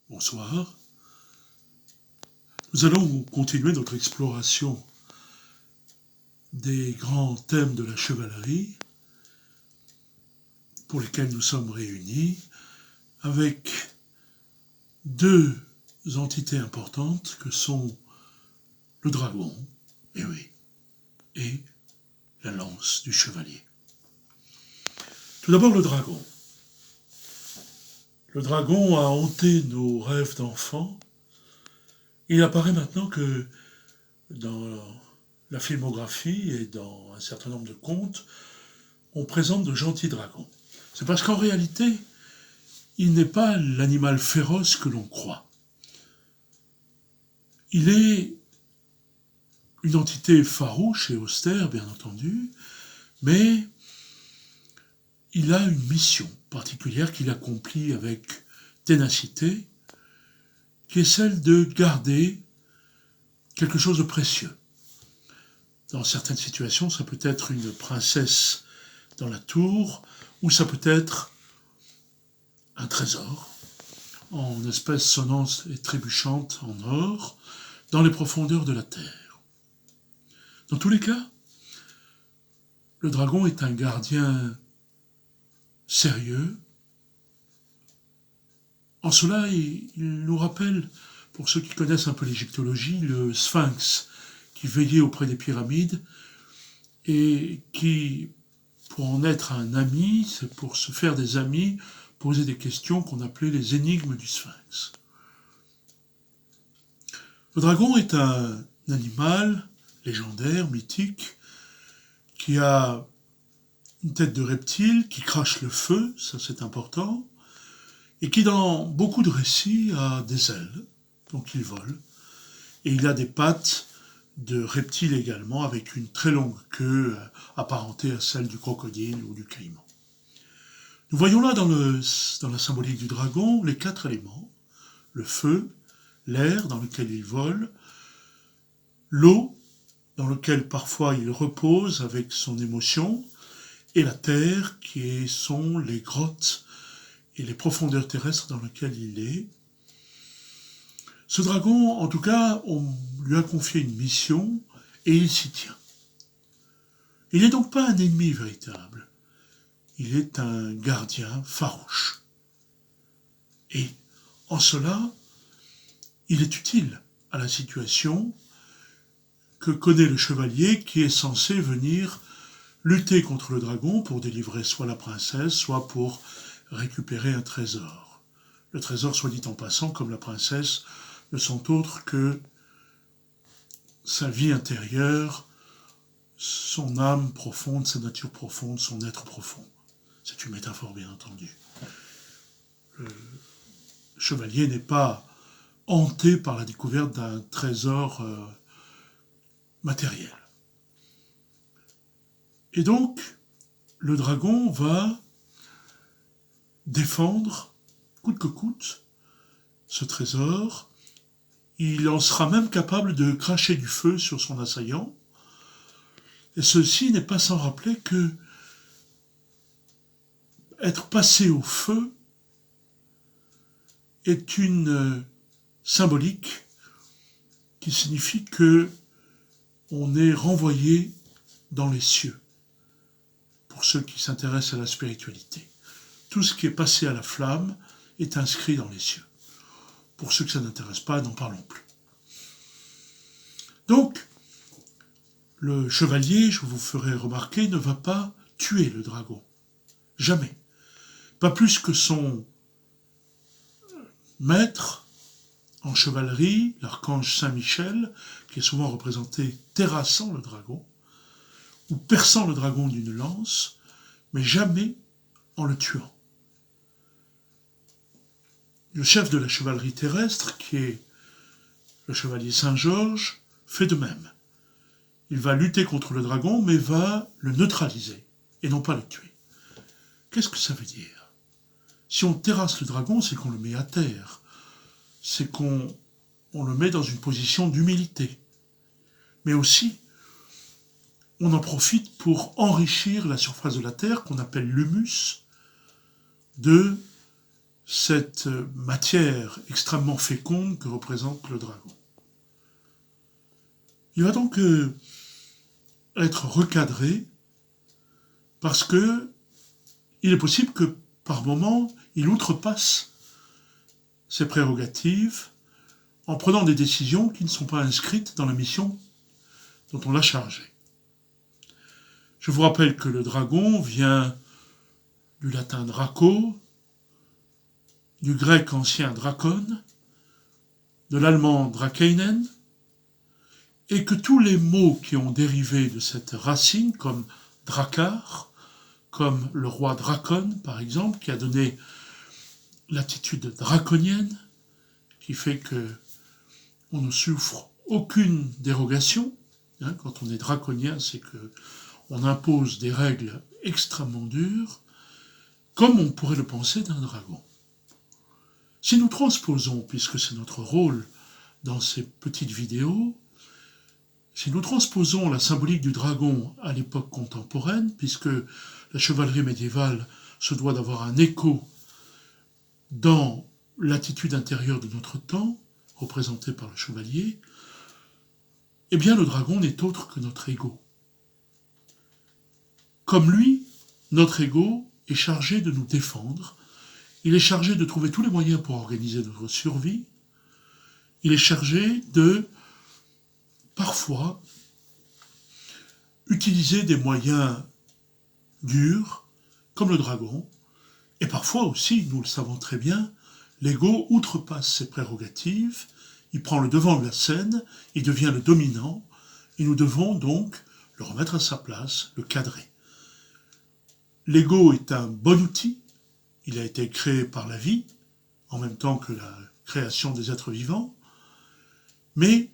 Bonsoir. Nous allons continuer notre exploration des grands thèmes de la chevalerie pour lesquels nous sommes réunis avec deux entités importantes que sont le dragon, et oui, et la lance du chevalier. Tout d'abord le dragon. Le dragon a hanté nos rêves d'enfants. Il apparaît maintenant que dans la filmographie et dans un certain nombre de contes, on présente de gentils dragons. C'est parce qu'en réalité, il n'est pas l'animal féroce que l'on croit. Il est une entité farouche et austère, bien entendu, mais il a une mission particulière qu'il accomplit avec ténacité, qui est celle de garder quelque chose de précieux. Dans certaines situations, ça peut être une princesse dans la tour, ou ça peut être un trésor, en espèces sonnantes et trébuchantes en or, dans les profondeurs de la terre. Dans tous les cas, le dragon est un gardien sérieux. En cela, il nous rappelle, pour ceux qui connaissent un peu l'égyptologie, le sphinx qui veillait auprès des pyramides et qui, pour en être un ami, c'est pour se faire des amis, posait des questions qu'on appelait les énigmes du sphinx. Le dragon est un animal légendaire, mythique, qui a une tête de reptile, qui crache le feu, ça c'est important, et qui dans beaucoup de récits a des ailes, donc il vole, et il a des pattes de reptile également, avec une très longue queue apparentée à celle du crocodile ou du caïman. Nous voyons là dans la symbolique du dragon les 4 éléments, le feu, l'air dans lequel il vole, l'eau dans lequel parfois il repose avec son émotion, et la terre qui sont les grottes et les profondeurs terrestres dans lesquelles il est. Ce dragon, en tout cas, on lui a confié une mission et il s'y tient. Il n'est donc pas un ennemi véritable. Il est un gardien farouche. Et en cela, il est utile à la situation que connaît le chevalier qui est censé venir lutter contre le dragon pour délivrer soit la princesse, soit pour récupérer un trésor. Le trésor, soit dit en passant, comme la princesse, ne sont autres que sa vie intérieure, son âme profonde, sa nature profonde, son être profond. C'est une métaphore, bien entendu. Le chevalier n'est pas hanté par la découverte d'un trésor matériel. Et donc, le dragon va défendre, coûte que coûte, ce trésor. Il en sera même capable de cracher du feu sur son assaillant. Et ceci n'est pas sans rappeler que être passé au feu est une symbolique qui signifie que on est renvoyé dans les cieux. Pour ceux qui s'intéressent à la spiritualité. Tout ce qui est passé à la flamme est inscrit dans les cieux. Pour ceux que ça n'intéresse pas, n'en parlons plus. Donc, le chevalier, je vous ferai remarquer, ne va pas tuer le dragon. Jamais. Pas plus que son maître en chevalerie, l'archange Saint-Michel, qui est souvent représenté terrassant le dragon, ou perçant le dragon d'une lance, mais jamais en le tuant. Le chef de la chevalerie terrestre, qui est le chevalier Saint-Georges, fait de même. Il va lutter contre le dragon, mais va le neutraliser, et non pas le tuer. Qu'est-ce que ça veut dire ? Si on terrasse le dragon, c'est qu'on le met à terre. C'est qu'on le met dans une position d'humilité. Mais aussi, on en profite pour enrichir la surface de la terre, qu'on appelle l'humus, de cette matière extrêmement féconde que représente le dragon. Il va donc être recadré parce que il est possible que par moment il outrepasse ses prérogatives en prenant des décisions qui ne sont pas inscrites dans la mission dont on l'a chargé. Je vous rappelle que le dragon vient du latin draco, du grec ancien drakon, de l'allemand drakeinen, et que tous les mots qui ont dérivé de cette racine, comme Drakkar, comme le roi Drakon, par exemple, qui a donné l'attitude draconienne, qui fait que on ne souffre aucune dérogation. Quand on est draconien, c'est que on impose des règles extrêmement dures, comme on pourrait le penser d'un dragon. Si nous transposons, puisque c'est notre rôle dans ces petites vidéos, si nous transposons la symbolique du dragon à l'époque contemporaine, puisque la chevalerie médiévale se doit d'avoir un écho dans l'attitude intérieure de notre temps, représentée par le chevalier, eh bien le dragon n'est autre que notre ego. Comme lui, notre ego est chargé de nous défendre, il est chargé de trouver tous les moyens pour organiser notre survie, il est chargé de, parfois, utiliser des moyens durs, comme le dragon, et parfois aussi, nous le savons très bien, l'ego outrepasse ses prérogatives, il prend le devant de la scène, il devient le dominant, et nous devons donc le remettre à sa place, le cadrer. L'ego est un bon outil, il a été créé par la vie, en même temps que la création des êtres vivants, mais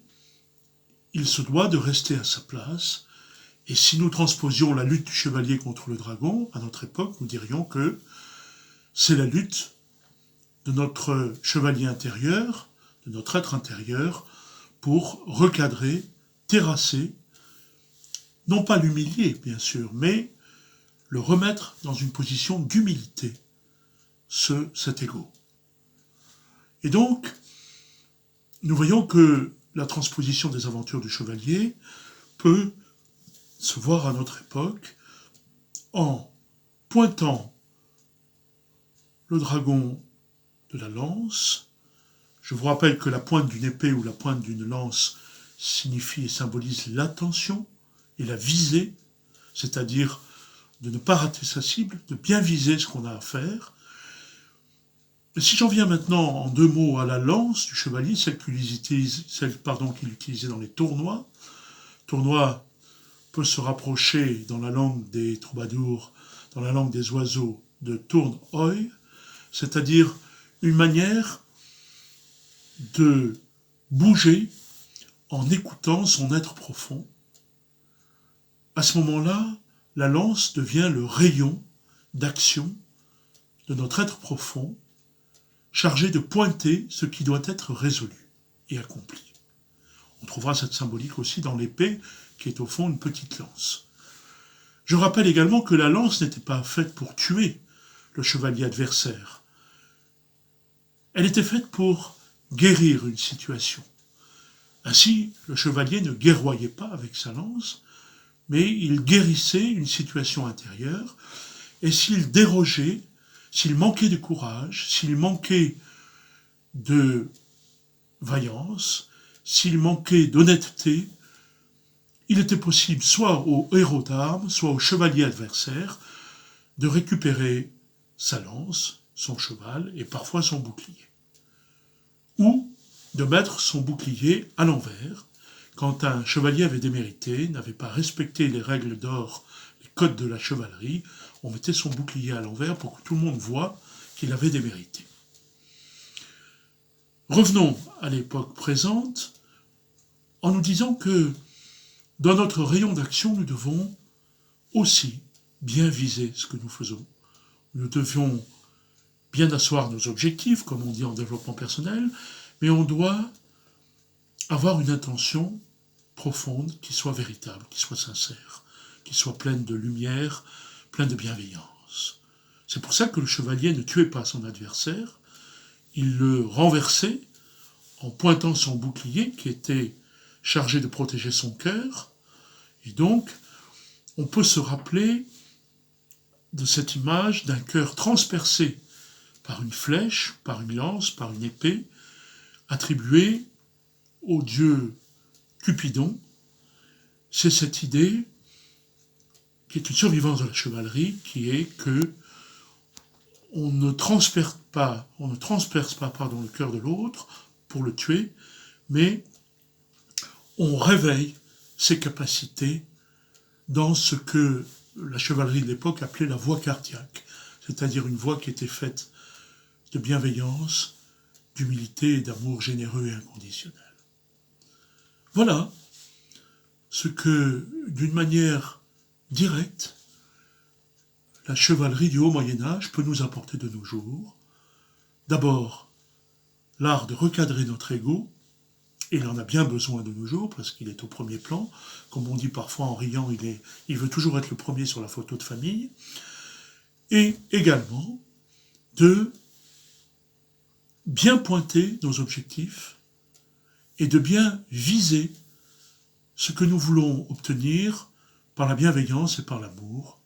il se doit de rester à sa place, et si nous transposions la lutte du chevalier contre le dragon, à notre époque, nous dirions que c'est la lutte de notre chevalier intérieur, de notre être intérieur, pour recadrer, terrasser, non pas l'humilier, bien sûr, mais le remettre dans une position d'humilité, cet ego. Et donc, nous voyons que la transposition des aventures du chevalier peut se voir à notre époque en pointant le dragon de la lance. Je vous rappelle que la pointe d'une épée ou la pointe d'une lance signifie et symbolise l'attention et la visée, c'est-à-dire de ne pas rater sa cible, de bien viser ce qu'on a à faire. Et si j'en viens maintenant en deux mots à la lance du chevalier, celle qu'il utilisait dans les tournois, tournoi peut se rapprocher dans la langue des troubadours, dans la langue des oiseaux, de tourne-oi, c'est-à-dire une manière de bouger en écoutant son être profond. À ce moment-là, la lance devient le rayon d'action de notre être profond, chargé de pointer ce qui doit être résolu et accompli. On trouvera cette symbolique aussi dans l'épée, qui est au fond une petite lance. Je rappelle également que la lance n'était pas faite pour tuer le chevalier adversaire. Elle était faite pour guérir une situation. Ainsi, le chevalier ne guerroyait pas avec sa lance, mais il guérissait une situation intérieure, et s'il dérogeait, s'il manquait de courage, s'il manquait de vaillance, s'il manquait d'honnêteté, il était possible soit au héros d'armes, soit au chevalier adversaire, de récupérer sa lance, son cheval et parfois son bouclier. Ou de mettre son bouclier à l'envers, quand un chevalier avait démérité, n'avait pas respecté les règles d'or, les codes de la chevalerie, on mettait son bouclier à l'envers pour que tout le monde voie qu'il avait démérité. Revenons à l'époque présente en nous disant que dans notre rayon d'action, nous devons aussi bien viser ce que nous faisons. Nous devions bien asseoir nos objectifs, comme on dit en développement personnel, mais on doit avoir une intention profonde qui soit véritable, qui soit sincère, qui soit pleine de lumière, pleine de bienveillance. C'est pour ça que le chevalier ne tuait pas son adversaire, il le renversait en pointant son bouclier qui était chargé de protéger son cœur. Et donc, on peut se rappeler de cette image d'un cœur transpercé par une flèche, par une lance, par une épée, attribuée au dieu Cupidon. C'est cette idée qui est une survivance de la chevalerie, qui est que on ne transperce pas le cœur de l'autre pour le tuer, mais on réveille ses capacités dans ce que la chevalerie de l'époque appelait la voix cardiaque, c'est-à-dire une voix qui était faite de bienveillance, d'humilité et d'amour généreux et inconditionnel. Voilà ce que, d'une manière directe, la chevalerie du Haut Moyen-Âge peut nous apporter de nos jours. D'abord, l'art de recadrer notre ego, et il en a bien besoin de nos jours parce qu'il est au premier plan. Comme on dit parfois en riant, il veut toujours être le premier sur la photo de famille. Et également de bien pointer nos objectifs et de bien viser ce que nous voulons obtenir par la bienveillance et par l'amour,